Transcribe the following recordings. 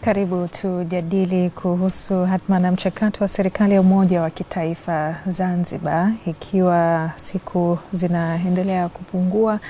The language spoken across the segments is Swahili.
Karibu tujadili kuhusu hatma na mchakato wa serikali ya umoja wa kitaifa Zanzibar, ikiwa siku zinaendelea kupungua,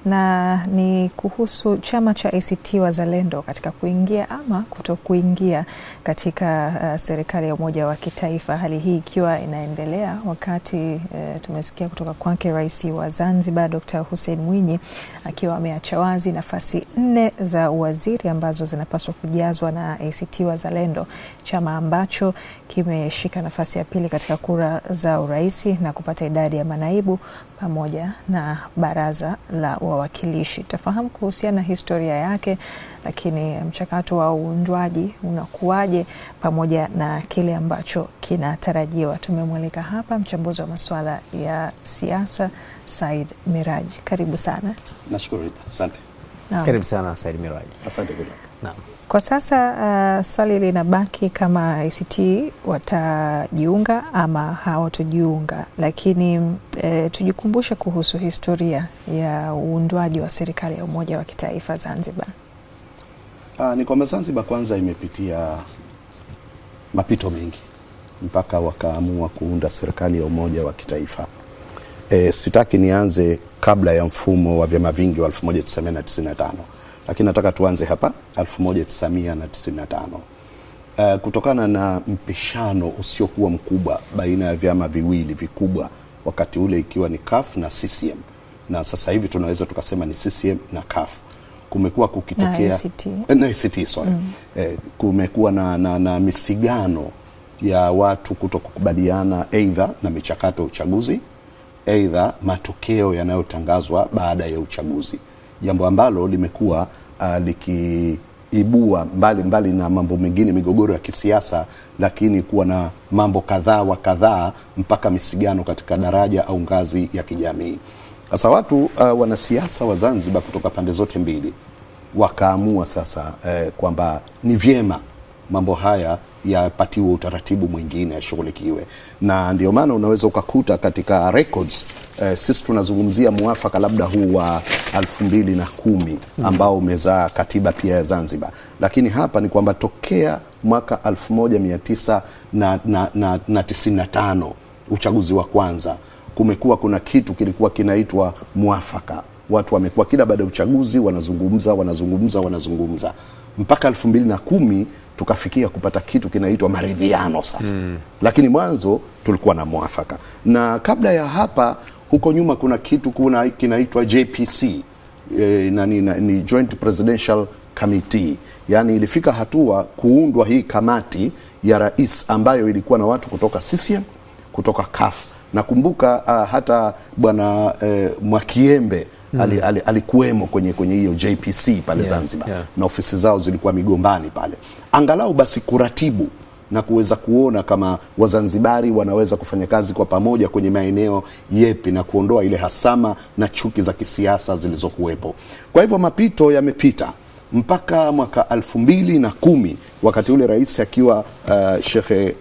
na ni kuhusu chama cha ACT Wazalendo katika kuingia ama kutokuingia katika serikali ya umoja wa kitaifa. Hali hii ikiwa inaendelea wakati tumesikia kutoka kwake Rais wa Zanzibar Dr. Hussein Mwinyi akiwa ameacha wazi nafasi 4 za uwaziri ambazo zinapaswa kujazwa na ACT Wazalendo, chama ambacho kimeshika nafasi ya pili katika kura za uraisi na kupata idadi ya manaibu pamoja na baraza la wawakilishi. Tafahamu kuhusiana na historia yake, lakini mchakato wa uundwaji unakuwaje pamoja na kile ambacho kinatarajiwa. Tumemwalika hapa mchambuzi wa masuala ya siasa Said Miraji. Karibu sana. Nashukuru Rita. Asante. Karibu sana Said Miraji. Asante bila. Naam. Kwa sasa swali linabaki kama ACT watajiunga ama hawatojiunga, lakini tujikumbushe kuhusu historia ya uundwaji wa serikali ya umoja wa kitaifa Zanzibar. Ni kwamba Zanzibar kwanza imepitia mapito mengi mpaka wakaamua kuunda serikali ya umoja wa kitaifa. Sitaki nianze kabla ya mfumo wa vyama vingi wa 1995. Lakini nataka tuanze hapa 1995. Kutokana na mpishano usiokuwa mkubwa baina ya vyama viwili vikubwa wakati ule ikiwa ni CUF na CCM, na sasa hivi tunaweza tukasema ni CCM na CUF, kumekuwa kukitokea na ACT sorry. Kumekuwa na misigano ya watu kutokukubaliana aidha na michakato ya uchaguzi, aidha matokeo yanayotangazwa baada ya uchaguzi, jambo ambalo limekuwa likiibua mbali na mambo mengine, migogoro ya kisiasa, lakini kuwa na mambo kadhaa wa kadhaa mpaka misigano katika daraja au ngazi ya kijamii. Sasa watu wanasiasa wa Zanzibar kutoka pande zote mbili wakaamua sasa kwamba ni vyema mambo haya yapatiwe utaratibu mwingine, yashughulikiwe. Na ndio maana unaweza ukakuta katika records sisi tunazungumzia muafaka labda huu wa 2010 ambao umezaa katiba pia ya Zanzibar, lakini hapa ni kwamba tokea mwaka 1995 uchaguzi wa kwanza kumekuwa kuna kitu kilikuwa kinaitwa muafaka. Watu wamekuwa kila baada ya uchaguzi wanazungumza mpaka 2010 tukafikia kupata kitu kinaitwa maridhiano sasa. Lakini mwanzo tulikuwa na muafaka. Na kabla ya hapa huko nyuma kuna kitu kinaitwa JPC, ni Joint Presidential Committee. Yani ilifika hatua kuundwa hii kamati ya rais ambayo ilikuwa na watu kutoka CCM, kutoka CUF. Nakumbuka hata bwana Mwakiembe alikuwemo kwenye hiyo JPC pale Zanzibar. Na ofisi zao zilikuwa Migombani pale. Angalau basi kuratibu na kuweza kuona kama Wazanzibari wanaweza kufanya kazi kwa pamoja kwenye maeneo yepi na kuondoa ile hasama na chuki za kisiasa zilizokuwepo. Kwa hivyo mapito yamepita mpaka mwaka 2010 wakati ule rais akiwa Sheikh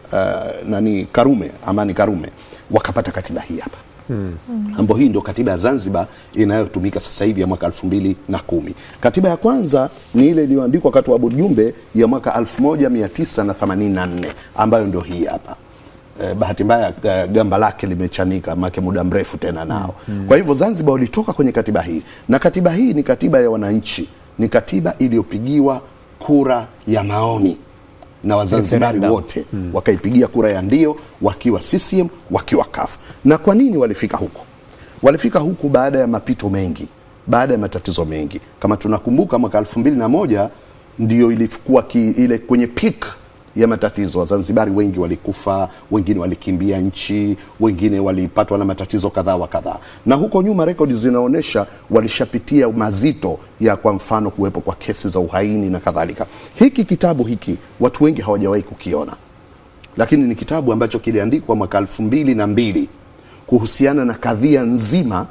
Amani Karume, wakapata katiba hii hapa. Ambapo hii ndio katiba ya Zanzibar inayotumika sasa hivi ya mwaka 2010. Katiba ya kwanza ni ile iliyoandikwa wakati wa Abu Jumbe ya mwaka 1984 ambayo ndio hii hapa. Bahati mbaya gamba lake limechanika make muda mrefu tena nao. Kwa hivyo Zanzibar walitoka kwenye katiba hii, na katiba hii ni katiba ya wananchi, ni katiba iliyopigiwa kura ya maoni na Wazanzibari wote wakaipigia kura ya ndio, wakiwa CCM, wakiwa CUF. Na kwa nini walifika huko? Walifika huku baada ya mapito mengi, baada ya matatizo mengi. Kama tunakumbuka mwaka 2001 ndio ilikuwa ile kwenye peak ya matatizo. Wazanzibari wengi walikufa, wengine walikimbia nchi, wengine walipatwa na matatizo kadhaa wa kadhaa. Na huko nyuma rekodi zinaonesha walishapitia mazito ya, kwa mfano, kuwepo kwa kesi za uhaini na kadhalika. Hiki kitabu hiki watu wengi hawajawahi kukiona, lakini ni kitabu ambacho kiliandikwa mwaka 2002 kuhusiana na kadhia nzima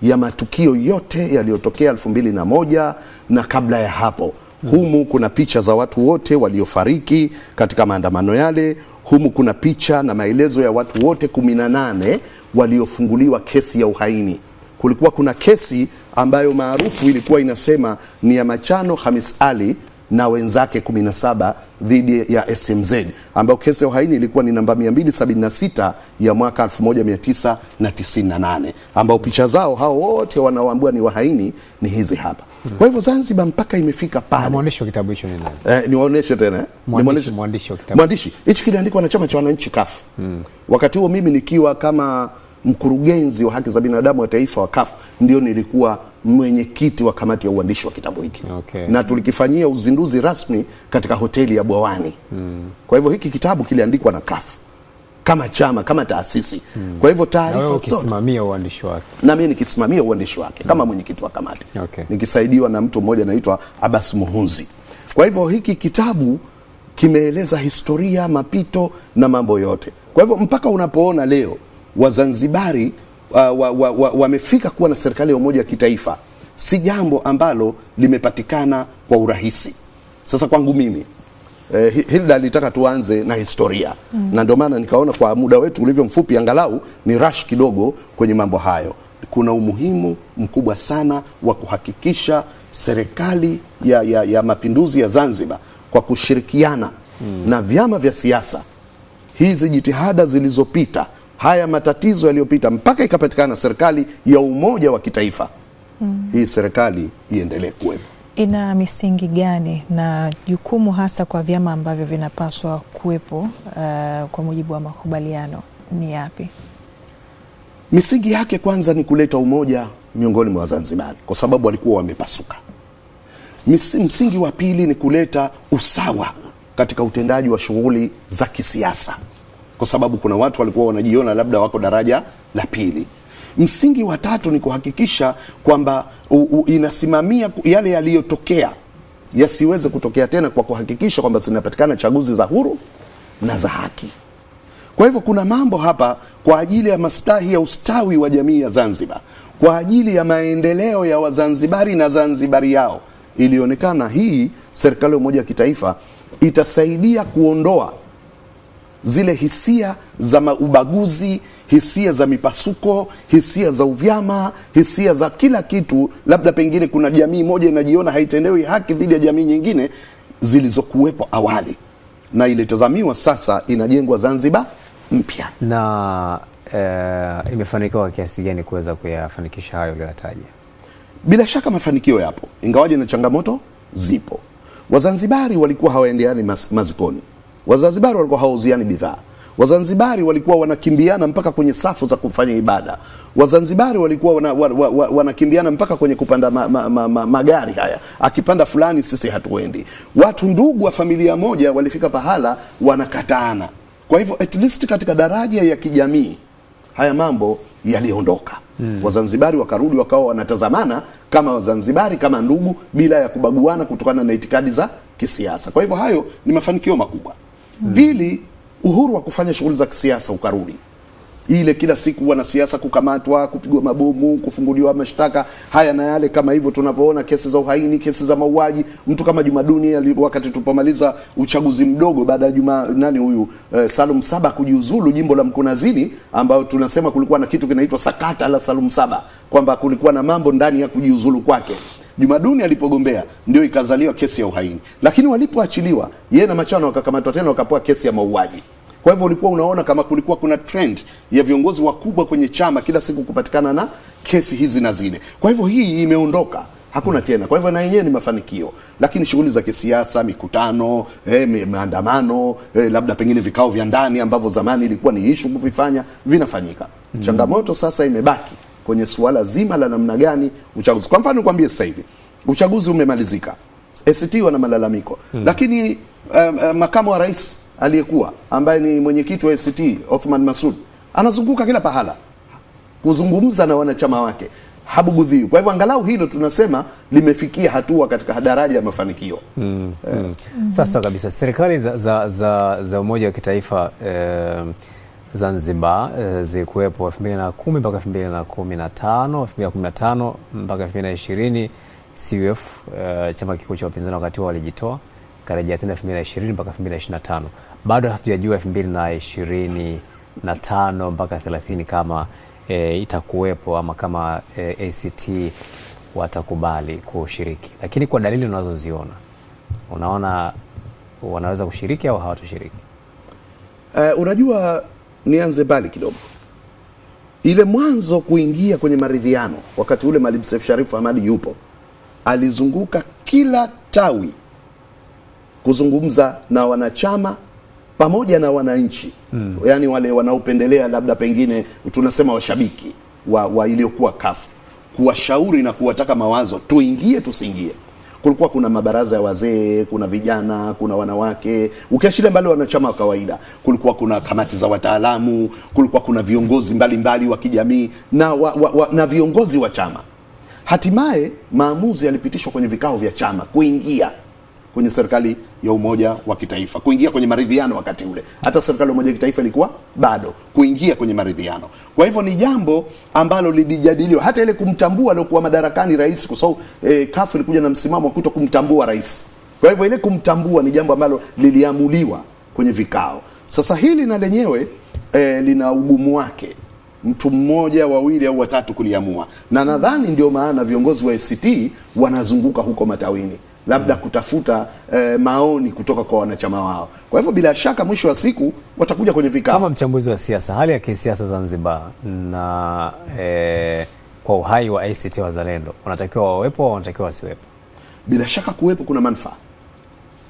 ya matukio yote yaliyotokea 2001 na kabla ya hapo. Humu kuna picha za watu wote waliofariki katika maandamano yale. Humu kuna picha na maelezo ya watu wote 18 waliofunguliwa kesi ya uhaini. Kulikuwa kuna kesi ambayo maarufu ilikuwa inasema ni ya Machano Hamis Ali na wenzake 17 dhidi ya SMZ, ambayo kesi ya uhaini ilikuwa ni namba 276 ya mwaka 1998, ambao picha zao hao wote wanaoambiwa ni wahaini ni hizi hapa. Kwa hivyo Zanzibar mpaka imefika pale. Mwandishi wa kitabu hicho ni nani? Niwaoneshe tena. Mwandishi wa kitabu. Mwandishi. Hichi kiliandikwa na Chama cha Wananchi CUF. Wakati huo mimi nikiwa kama mkurugenzi wa haki za binadamu wa taifa wa CUF, ndio nilikuwa mwenyekiti wa kamati ya uandishi wa kitabu hiki. Okay. Na tulikifanyia uzinduzi rasmi katika hoteli ya Bwawani. Kwa hivyo hiki kitabu kiliandikwa na CUF kama chama, kama taasisi. Kwa hivyo taarifa zote ukisimamia uandishi wake. Na mimi nikisimamia uandishi wake kama mwenyekiti wa kamati. Okay. Nikisaidiwa na mtu mmoja anaitwa Abbas Muhunzi. Kwa hivyo hiki kitabu kimeeleza historia, mapito na mambo yote. Kwa hivyo mpaka unapoona leo Wazanzibari wamefika kuwa na serikali ya umoja wa kitaifa, si jambo ambalo limepatikana kwa urahisi. Sasa kwangu mimi Hilda alitaka tuanze na historia. Na ndio maana nikaona kwa muda wetu ulivyo mfupi, angalau ni rush kidogo kwenye mambo hayo. Kuna umuhimu mkubwa sana wa kuhakikisha serikali ya mapinduzi ya Zanzibar kwa kushirikiana na vyama vya siasa, hizi jitihada zilizopita, haya matatizo yaliyopita, mpaka ikapatikana serikali ya umoja wa kitaifa, hii serikali iendelee kuwepo. Ina misingi gani na jukumu hasa kwa vyama ambavyo vinapaswa kuwepo kwa mujibu wa makubaliano ni yapi? Misingi yake kwanza ni kuleta umoja miongoni mwa Wazanzibari, kwa sababu walikuwa wamepasuka. Msingi wa pili ni kuleta usawa katika utendaji wa shughuli za kisiasa, kwa sababu kuna watu walikuwa wanajiona labda wako daraja la pili. Msingi wa tatu ni kuhakikisha kwamba inasimamia yale yaliyotokea yasiweze kutokea tena, kwa kuhakikisha kwamba zinapatikana chaguzi za huru na za haki. Kwa hivyo kuna mambo hapa kwa ajili ya maslahi ya ustawi wa jamii ya Zanzibar, kwa ajili ya maendeleo ya Wazanzibari na Zanzibari yao. Ilionekana hii serikali ya umoja wa kitaifa itasaidia kuondoa zile hisia za ubaguzi, hisia za mipasuko, hisia za uvyama, hisia za kila kitu. Labda pengine kuna jamii moja inajiona haitendewi haki dhidi ya jamii nyingine, zilizokuwepo awali, na ilitazamiwa sasa inajengwa Zanzibar mpya. Na imefanikiwa kiasi gani kuweza kuyafanikisha hayo uliyotaja? Bila shaka mafanikio yapo, ingawaje na changamoto zipo. Wazanzibari walikuwa hawaendeani mazikoni. Wazanzibari walikuwa hawauziani bidhaa. Wazanzibari walikuwa wanakimbiana mpaka kwenye safu za kufanya ibada. Wazanzibari walikuwa wanakimbiana mpaka kwenye kupanda magari haya. Akipanda fulani sisi hatuendi. Watu ndugu wa familia moja walifika pahala wanakataana. Kwa hivyo at least katika daraja ya kijamii haya mambo yaliondoka. Wazanzibari wakarudi wakawa wanatazamana kama Wazanzibari, kama ndugu, bila ya kubaguana kutokana na itikadi za kisiasa. Kwa hivyo hayo ni mafanikio makubwa. Pili, uhuru wa kufanya shughuli za kisiasa ukarudi. Ile kila siku wanasiasa kukamatwa, kupigwa mabomu, kufunguliwa mashtaka haya na yale kama hivyo tunavyoona, kesi za uhaini, kesi za mauaji. Mtu kama Juma Duni wakati tupomaliza uchaguzi mdogo baada ya Salum Saba kujiuzulu jimbo la Mkunazini, ambao tunasema kulikuwa na kitu kinaitwa sakata la Salum Saba, kwamba kulikuwa na mambo ndani ya kujiuzulu kwake. Juma Duni alipogombea ndio ikazaliwa kesi ya uhaini, lakini walipoachiliwa yeye na Machano wakakamatwa tena wakapewa kesi ya mauaji. Kwa hivyo ulikuwa unaona kama kulikuwa kuna trend ya viongozi wakubwa kwenye chama kila siku kupatikana na kesi hizi na zile. Kwa hivyo hii imeondoka, hakuna tena. Kwa hivyo na yenyewe ni mafanikio. Lakini shughuli za kisiasa, mikutano, maandamano, labda pengine vikao vya ndani ambavyo zamani ilikuwa ni issue kuvifanya, vinafanyika. Changamoto sasa imebaki kwenye suala zima la namna gani uchaguzi. Kwa mfano nikwambie sasa hivi, uchaguzi umemalizika. ACT wana malalamiko. Lakini makamu wa rais aliyekuwa ambaye ni mwenyekiti wa ACT Othman Masoud anazunguka kila pahala kuzungumza na wanachama wake, habugudhiwi. Kwa hivyo angalau hilo tunasema limefikia hatua katika daraja ya mafanikio. Sasa kabisa serikali za umoja wa kitaifa Zanzibar zilikuwepo 2010 mpaka 2015, 2015 mpaka 2020 CUF chama kikuu cha upinzani wakati huo walijitoa, karejea tena 2020 mpaka 2025. Bado hatujajua 2025 mpaka 30 kama itakuwepo ama kama ACT watakubali kushiriki. Lakini kwa dalili unazoziona, unaona wanaweza kushiriki au hawatoshiriki? Unajua, nianze mbali kidogo. Ile mwanzo kuingia kwenye maridhiano, wakati ule Maalim Seif Sharif Hamad yupo, alizunguka kila tawi kuzungumza na wanachama pamoja na wananchi, yani wale wanaopendelea labda pengine tunasema washabiki wa iliyokuwa kafu, kuwashauri na kuwataka mawazo, tuingie tusiingie. Kulikuwa kuna mabaraza ya wazee, kuna vijana, kuna wanawake, ukiachilia mbali wanachama wa kawaida. Kulikuwa kuna kamati za wataalamu, kulikuwa kuna viongozi mbalimbali wa kijamii na viongozi wa chama. Hatimaye maamuzi yalipitishwa kwenye vikao vya chama kuingia kwenye serikali ya umoja wa kitaifa, kuingia kwenye maridhiano. Wakati ule hata serikali ya umoja wa kitaifa ilikuwa bado kuingia kwenye maridhiano. Kwa hivyo ni jambo ambalo lilijadiliwa, hata ile kumtambua aliokuwa madarakani rais, kwa sababu CUF ilikuja na msimamo wa kuto kumtambua rais. Kwa hivyo ile kumtambua ni jambo ambalo liliamuliwa kwenye vikao. Sasa hili na lenyewe lina ugumu wake, mtu mmoja, wawili au watatu kuliamua, na nadhani ndio maana viongozi wa ACT wanazunguka huko matawini, labda kutafuta maoni kutoka kwa wanachama wao. Kwa hivyo bila shaka mwisho wa siku watakuja kwenye vikao. Kama mchambuzi wa siasa, hali ya kisiasa Zanzibar na kwa uhai wa ACT Wazalendo, wanatakiwa wawepo au wanatakiwa wasiwepo? Bila shaka kuwepo kuna manufaa.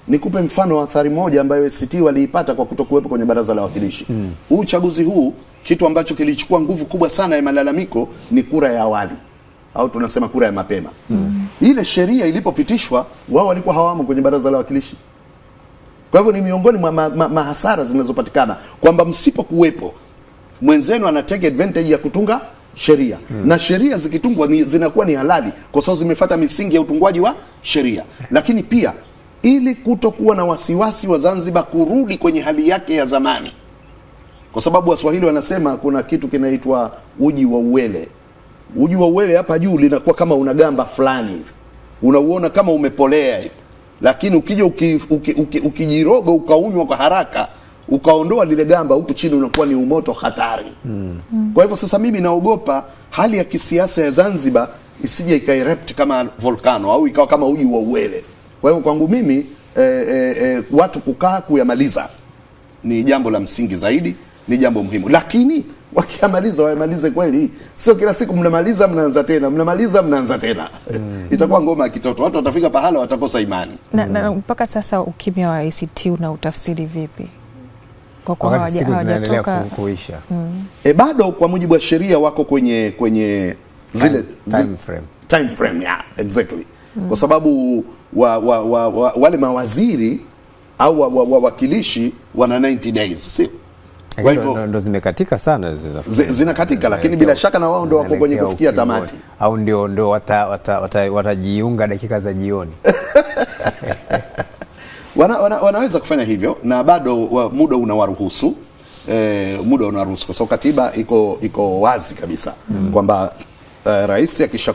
Nikupe mfano wa athari moja ambayo ACT waliipata kwa kutokuwepo kwenye baraza la wawakilishi. Uchaguzi huu, kitu ambacho kilichukua nguvu kubwa sana ya malalamiko ni kura ya awali, au tunasema kura ya mapema. Ile sheria ilipopitishwa, wao walikuwa hawamo kwenye baraza la wawakilishi. Kwa hivyo ni miongoni mwa mahasara zinazopatikana, kwamba msipokuwepo mwenzenu ana take advantage ya kutunga sheria. Na sheria zikitungwa zinakuwa ni halali kwa sababu zimefuata misingi ya utungwaji wa sheria. Lakini pia ili kutokuwa na wasiwasi wa Zanzibar kurudi kwenye hali yake ya zamani, kwa sababu Waswahili wanasema kuna kitu kinaitwa uji wa uwele. Uji wa uwele hapa juu linakuwa kama unagamba fulani hivi, unauona kama umepolea hivi, lakini ukija ukijiroga ukaunywa kwa haraka, ukaondoa lile gamba, huku chini unakuwa ni umoto hatari. Kwa hivyo sasa mimi naogopa hali ya kisiasa ya Zanzibar isije ikaerupt kama volcano au ikawa kama uji wa uwele. Kwa hivyo kwangu mimi watu kukaa kuyamaliza ni jambo la msingi zaidi, ni jambo muhimu. Lakini wakiamaliza wayamalize kweli, sio kila siku mnamaliza mnaanza tena, mnamaliza mnaanza tena. Itakuwa ngoma ya kitoto, watu watafika pahala watakosa imani. Na mpaka sasa ukimya wa ACT una utafsiri vipi? Kwa kuwa hawajatoka kuisha. Bado kwa mujibu wa sheria wako kwenye zile time frame, yeah, exactly. Kwa sababu wale mawaziri au wawakilishi wana 90 days, sio? Kwa hivyo ndo zimekatika sana, zinakatika, lakini bila shaka na wao ndo wako kwenye kufikia tamati, au ndio watajiunga dakika za jioni. wanaweza kufanya hivyo, na bado muda unawaruhusu, kwa sababu katiba iko wazi kabisa kwamba rais akisha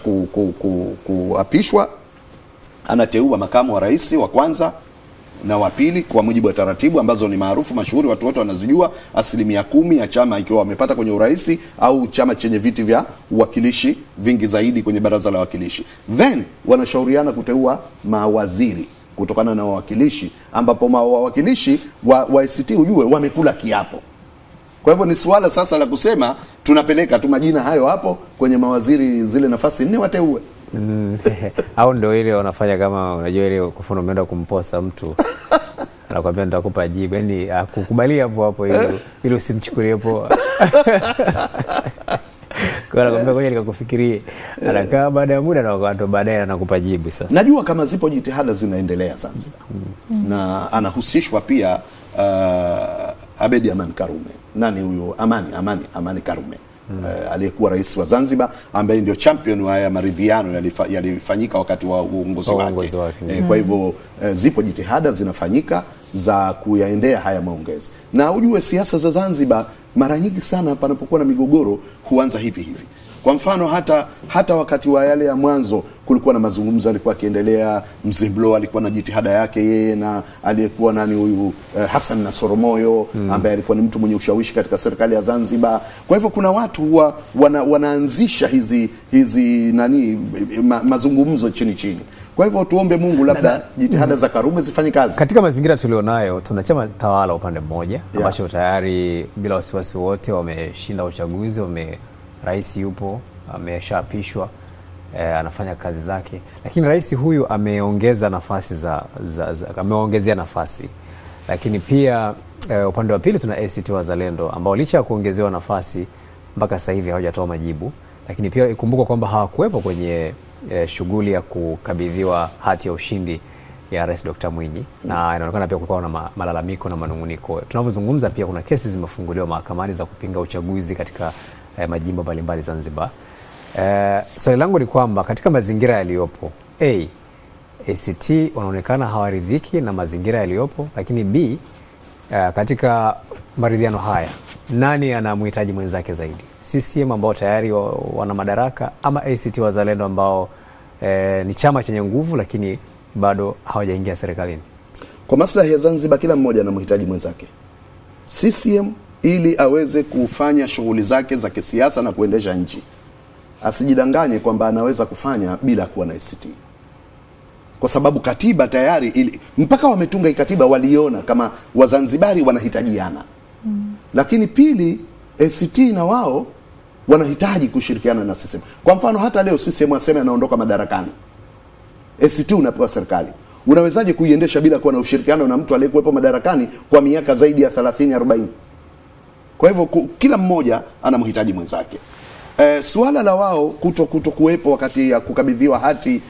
kuapishwa anateua makamu wa rais wa kwanza na wa pili kwa mujibu wa taratibu ambazo ni maarufu mashuhuri, watu wote wanazijua. 10% ya chama ikiwa wamepata kwenye uraisi au chama chenye viti vya uwakilishi vingi zaidi kwenye baraza la wawakilishi, then wanashauriana kuteua mawaziri kutokana na wawakilishi, ambapo mawakilishi wa ACT ujue wamekula kiapo. Kwa hivyo ni suala sasa la kusema tunapeleka tu majina hayo hapo kwenye mawaziri, zile nafasi 4 wateue. Au ndio ile wanafanya kama unajua ile kwa mfano umeenda kumposa mtu anakuambia nitakupa jibu, yani akukubalia hapo hapo ili usimchukulie poa. Kwa anakuambia ngoja nikakufikirie, anakaa baada ya muda na ndo baadaye anakupa jibu. Sasa najua kama zipo jitihada zinaendelea Zanzibar, na anahusishwa pia Abedi Amani Karume. Nani huyo? Amani Karume. Aliyekuwa rais wa Zanzibar, ambaye ndio champion wa haya maridhiano yalifanyika wakati wa uongozi wake. Kwa hivyo zipo jitihada zinafanyika za kuyaendea haya maongezi. Na ujue siasa za Zanzibar mara nyingi sana panapokuwa na migogoro huanza hivi. Kwa mfano hata wakati wa yale ya mwanzo kulikuwa na mazungumzo alikuwa akiendelea, Mzee Blow alikuwa na jitihada yake yeye na aliyekuwa nani huyu Hassan Nasoro Moyo ambaye alikuwa ni mtu mwenye ushawishi katika serikali ya Zanzibar. Kwa hivyo kuna watu huwa wanaanzisha hizi mazungumzo chini. Kwa hivyo tuombe Mungu labda jitihada za Karume zifanye kazi. Katika mazingira tulionayo, tuna chama tawala upande mmoja ambacho tayari bila wasiwasi wote wameshinda uchaguzi, rais yupo, ameshaapishwa, anafanya kazi zake, lakini rais huyu ameongeza nafasi ameongezea nafasi. Lakini pia upande wa pili tuna ACT Wazalendo ambao licha ya kuongezewa nafasi mpaka sasa hivi hawajatoa majibu, lakini pia ikumbuka kwamba hawakuwepo kwenye shughuli ya kukabidhiwa hati ya ushindi ya Rais Dr. Mwinyi, na inaonekana pia kulikuwa na malalamiko na manunguniko. Tunavyozungumza pia kuna kesi zimefunguliwa mahakamani za kupinga uchaguzi katika majimbo mbalimbali Zanzibar. Swali langu ni kwamba katika mazingira yaliyopo, ACT wanaonekana hawaridhiki na mazingira yaliyopo, lakini B, katika maridhiano haya nani anamhitaji mwenzake zaidi? CCM ambao tayari wana madaraka ama ACT Wazalendo ambao ni chama chenye nguvu lakini bado hawajaingia serikalini? Kwa maslahi ya Zanzibar kila mmoja anamhitaji mwenzake. CCM ili aweze kufanya shughuli zake za kisiasa na kuendesha nchi, asijidanganye kwamba anaweza kufanya bila kuwa na ACT. Kwa sababu katiba tayari mpaka wametunga katiba waliona kama Wazanzibari wanahitajiana. Lakini pili, ACT na wao wanahitaji kushirikiana na CCM. Kwa mfano hata leo CCM aseme anaondoka madarakani, ACT unapewa serikali. Unawezaje kuiendesha bila kuwa na ushirikiano na mtu aliyekuwepo madarakani kwa miaka zaidi ya 30-40? Kwa hivyo kila mmoja anamhitaji mwenzake. Suala la wao kuto kuwepo wakati ya kukabidhiwa hati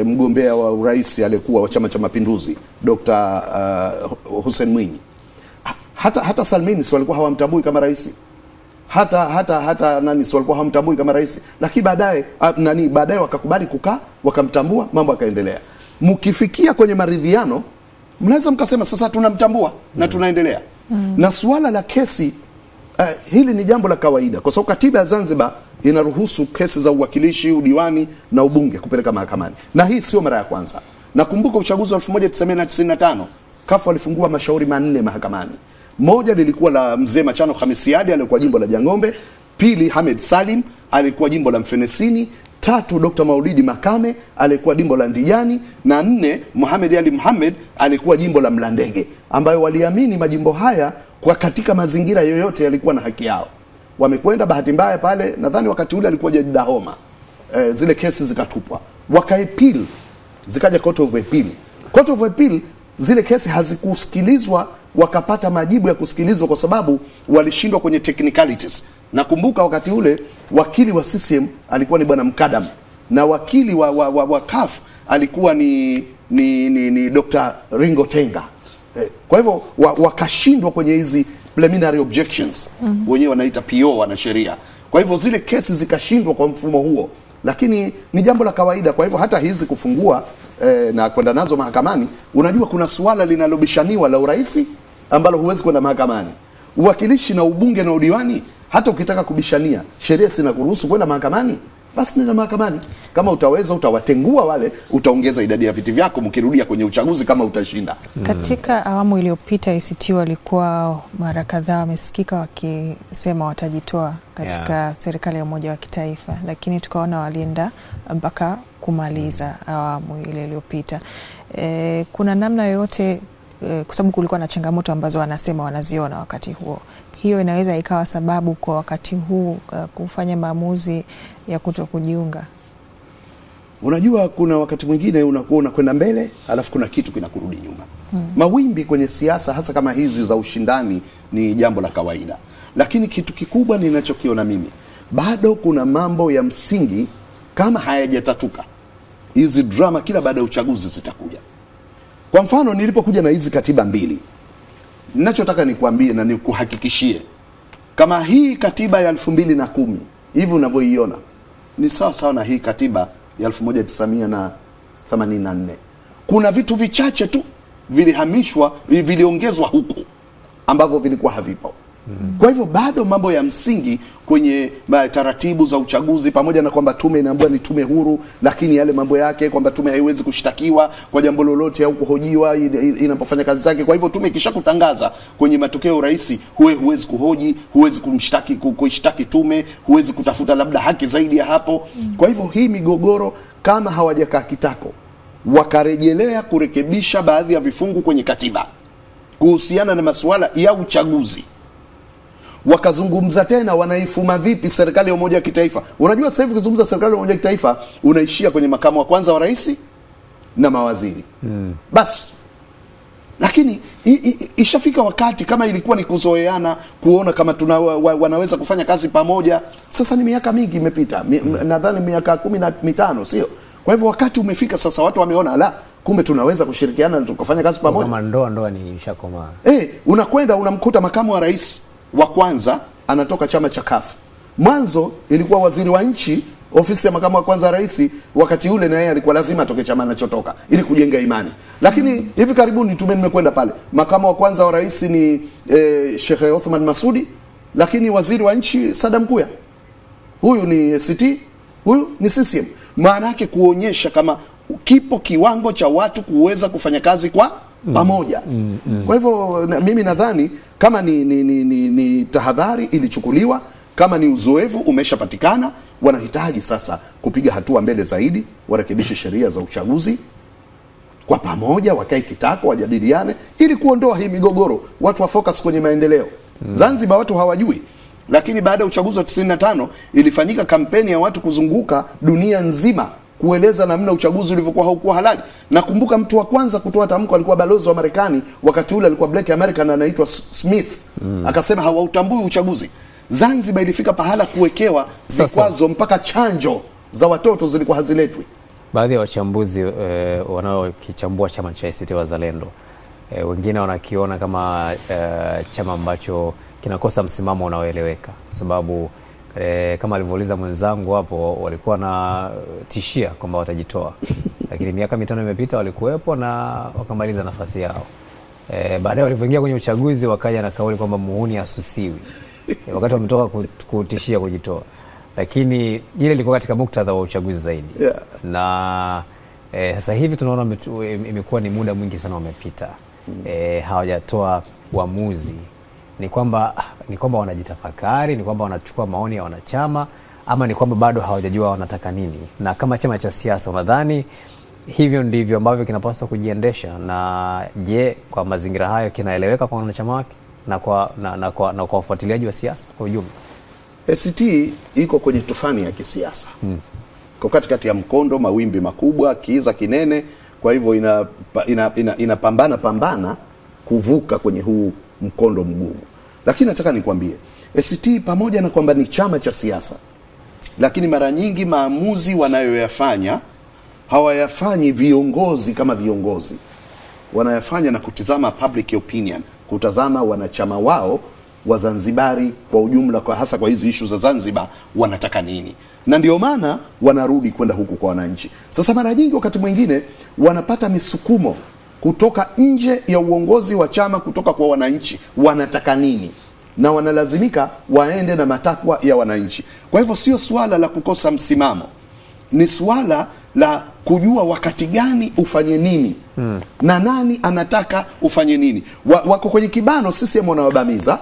mgombea wa urais aliyekuwa wa Chama cha Mapinduzi Dr. Hussein Mwinyi, hata Salmini si walikuwa hawamtambui kama rais, hata nani si walikuwa hawamtambui kama rais, lakini baadaye wakakubali kukaa wakamtambua, mambo yakaendelea. Mkifikia kwenye maridhiano mnaweza mkasema sasa tunamtambua na tunaendelea. Na suala la kesi hili ni jambo la kawaida kwa sababu katiba ya Zanzibar inaruhusu kesi za uwakilishi, udiwani na ubunge kupeleka mahakamani. Na hii sio mara ya kwanza. Nakumbuka uchaguzi wa 1995 CUF walifungua mashauri 4 mahakamani. Moja lilikuwa la Mzee Machano Khamisiadi aliyekuwa jimbo la Jangombe, pili Hamed Salim alikuwa jimbo la Mfenesini, tatu Dr. Maulidi Makame alikuwa jimbo la Ndijani, na 4 Mohamed Ali Mohamed alikuwa jimbo la Mlandege, ambayo waliamini majimbo haya kwa katika mazingira yoyote yalikuwa na haki yao. Wamekwenda bahati mbaya pale, nadhani wakati ule alikuwa Jaji Dahoma, zile kesi zikatupwa, wakaappeal, zikaja Court of Appeal. Court of Appeal zile kesi hazikusikilizwa, wakapata majibu ya kusikilizwa kwa sababu walishindwa kwenye technicalities. Nakumbuka wakati ule wakili wa CCM alikuwa ni bwana Mkadam na wakili wa CUF alikuwa ni Dr. Ringo Tenga. Kwa hivyo wakashindwa kwenye hizi preliminary objections, wenyewe wanaita PO wana sheria. Kwa hivyo zile kesi zikashindwa kwa mfumo huo, lakini ni jambo la kawaida. Kwa hivyo hata hizi kufungua na kwenda nazo mahakamani, unajua kuna suala linalobishaniwa la urais ambalo huwezi kwenda mahakamani. Uwakilishi na ubunge na udiwani, hata ukitaka kubishania, sheria sina kuruhusu kwenda mahakamani, basi nenda mahakamani. Kama utaweza utawatengua wale, utaongeza idadi ya viti vyako mkirudia kwenye uchaguzi kama utashinda. Katika awamu iliyopita ACT walikuwa mara kadhaa wamesikika wakisema watajitoa katika serikali ya umoja wa kitaifa, lakini tukaona walienda mpaka kumaliza awamu ile iliyopita. Kuna namna yoyote, kwa sababu kulikuwa na changamoto ambazo wanasema wanaziona wakati huo, hiyo inaweza ikawa sababu kwa wakati huu kufanya maamuzi ya kutokujiunga? Unajua kuna wakati mwingine unakuwa unakwenda mbele alafu kuna kitu kinakurudi nyuma. Mawimbi kwenye siasa hasa kama hizi za ushindani ni jambo la kawaida. Lakini kitu kikubwa ninachokiona mimi, bado kuna mambo ya msingi kama hayajatatuka. Hizi drama kila baada ya uchaguzi zitakuja. Kwa mfano nilipokuja na hizi katiba 2, ninachotaka nikuambie na nikuhakikishie kama hii katiba ya 2010 hivi unavyoiona ni sawa sawa na hii katiba ya 1984. Kuna vitu vichache tu vilihamishwa, viliongezwa huku ambavyo vilikuwa havipo. Kwa hivyo bado mambo ya msingi kwenye taratibu za uchaguzi, pamoja na kwamba tume inaambiwa ni tume huru, lakini yale mambo yake kwamba tume haiwezi kushtakiwa kwa jambo lolote au kuhojiwa inapofanya kazi zake. Kwa hivyo tume ikishakutangaza kwenye matokeo ya urais, huwezi kuhoji, huwezi kuishtaki tume, huwezi kutafuta labda haki zaidi ya hapo. Kwa hivyo hii migogoro, kama hawajakaa kitako wakarejelea kurekebisha baadhi ya vifungu kwenye katiba kuhusiana na masuala ya uchaguzi, wakazungumza tena wanaifuma vipi serikali ya umoja wa kitaifa. Unajua sasa hivi ukizungumza serikali ya umoja wa kitaifa unaishia kwenye makamu wa kwanza wa rais na mawaziri. Basi. Lakini ishafika wakati, kama ilikuwa ni kuzoeana kuona kama wanaweza kufanya kazi pamoja. Sasa ni miaka mingi imepita. Nadhani miaka 15, sio? Kwa hivyo wakati umefika sasa, watu wameona la, kumbe tunaweza kushirikiana na tukafanya kazi pamoja. Kama ndoa ni shakoma. Unakwenda unamkuta makamu wa rais wa kwanza anatoka chama cha CUF. Mwanzo ilikuwa waziri wa nchi, ofisi ya makamu wa kwanza rais, wakati ule na yeye alikuwa lazima atoke chama anachotoka ili kujenga imani. Lakini hivi karibuni tumekwenda pale, makamu wa kwanza wa rais ni Sheikh Othman Masudi, lakini waziri wa nchi Saddam Kuya. Huyu ni ACT, huyu ni CCM. Maana yake kuonyesha kama kipo kiwango cha watu kuweza kufanya kazi kwa pamoja. Kwa hivyo mimi nadhani kama ni tahadhari ilichukuliwa, kama ni uzoefu umeshapatikana, wanahitaji sasa kupiga hatua mbele zaidi, warekebishe sheria za uchaguzi kwa pamoja, wakae kitako, wajadiliane ili kuondoa hii migogoro, watu wa focus kwenye maendeleo. Zanzibar watu hawajui, lakini baada ya uchaguzi wa 95 ilifanyika kampeni ya watu kuzunguka dunia nzima kueleza namna uchaguzi ulivyokuwa haukuwa halali. Nakumbuka mtu wa kwanza kutoa tamko alikuwa balozi wa Marekani, wakati ule alikuwa Black American, anaitwa Smith. Akasema hawautambui uchaguzi. Zanzibar ilifika pahala kuwekewa vikwazo, mpaka chanjo za watoto zilikuwa haziletwi. Baadhi ya wachambuzi wanaokichambua chama cha ACT Wazalendo, wengine wanakiona kama chama ambacho kinakosa msimamo unaoeleweka, sababu kama alivyouliza mwenzangu hapo, walikuwa na tishia kwamba watajitoa. Lakini miaka 5 imepita, walikuwepo na wakamaliza nafasi yao. Baadaye walivyoingia kwenye uchaguzi wakaja na kauli kwamba muhuni asusiwi. Wakati wametoka kutishia kujitoa. Lakini ile ilikuwa katika muktadha wa uchaguzi zaidi. Na sasa hivi tunaona imekuwa ni muda mwingi sana umepita. Hawajatoa uamuzi. Ni kwamba wanajitafakari, ni kwamba wanachukua maoni ya wanachama, ama ni kwamba bado hawajajua wanataka nini. Na kama chama cha siasa, unadhani hivyo ndivyo ambavyo kinapaswa kujiendesha? Na je, kwa mazingira hayo kinaeleweka kwa wanachama wake na kwa wafuatiliaji wa siasa kwa ujumla? ACT iko kwenye tufani ya kisiasa. Kwa katikati ya mkondo, mawimbi makubwa, kiza kinene. Kwa hivyo inapambana kuvuka kwenye huu mkondo mgumu. Lakini nataka nikwambie, ACT pamoja na kwamba ni chama cha siasa, lakini mara nyingi maamuzi wanayoyafanya hawayafanyi viongozi kama viongozi. Wanayafanya na kutizama public opinion, kutazama wanachama wao Wazanzibari kwa ujumla, kwa hasa kwa hizi ishu za Zanzibar wanataka nini. Na ndio maana wanarudi kwenda huku kwa wananchi. Sasa mara nyingi wakati mwingine wanapata misukumo kutoka nje ya uongozi wa chama, kutoka kwa wananchi wanataka nini, na wanalazimika waende na matakwa ya wananchi. Kwa hivyo sio swala la kukosa msimamo, ni swala la kujua wakati gani ufanye nini na nani anataka ufanye nini. Wako kwenye kibano, CCM wanawabamiza.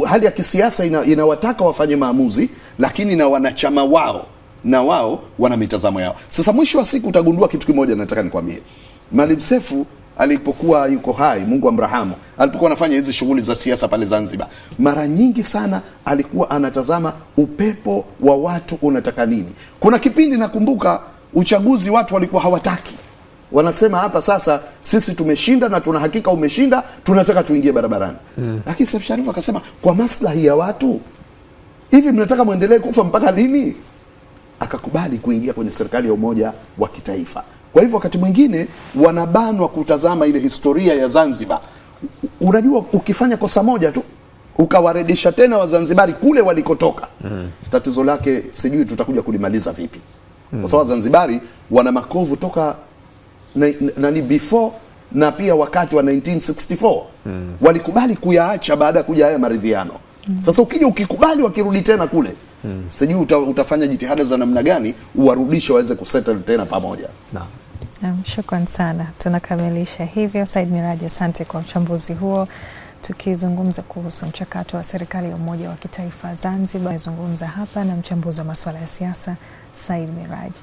Hali ya kisiasa inawataka wafanye maamuzi, lakini na wanachama wao na wao wana mitazamo yao. Sasa mwisho wa siku utagundua kitu kimoja, nataka nikwambie. Maalim Seif alipokuwa yuko hai, Mungu amrahamu, alipokuwa anafanya hizi shughuli za siasa pale Zanzibar, mara nyingi sana alikuwa anatazama upepo wa watu unataka nini. Kuna kipindi nakumbuka uchaguzi watu walikuwa hawataki. Wanasema hapa sasa sisi tumeshinda na tuna hakika umeshinda, tunataka tuingie barabarani. Lakini Seif Sharif akasema, kwa maslahi ya watu, hivi mnataka muendelee kufa mpaka lini? Akakubali kuingia kwenye serikali ya umoja wa kitaifa. Kwa hivyo wakati mwingine wanabanwa kutazama ile historia ya Zanzibar. Unajua, ukifanya kosa moja tu ukawaredisha tena Wazanzibari kule walikotoka, tatizo lake sijui tutakuja kulimaliza vipi. Kwa sababu Wazanzibari wana makovu toka ni before na pia wakati wa 1964 walikubali kuyaacha baada ya kuja haya maridhiano. Sasa ukija ukikubali wakirudi tena kule, sijui utafanya jitihada za namna gani uwarudishe waweze kusettle tena pamoja. Shukran sana. Tunakamilisha hivyo. Said Miraji, asante kwa uchambuzi huo. Tukizungumza kuhusu mchakato wa serikali ya umoja wa kitaifa Zanzibar, zungumza hapa na mchambuzi wa masuala ya siasa Said Miraji.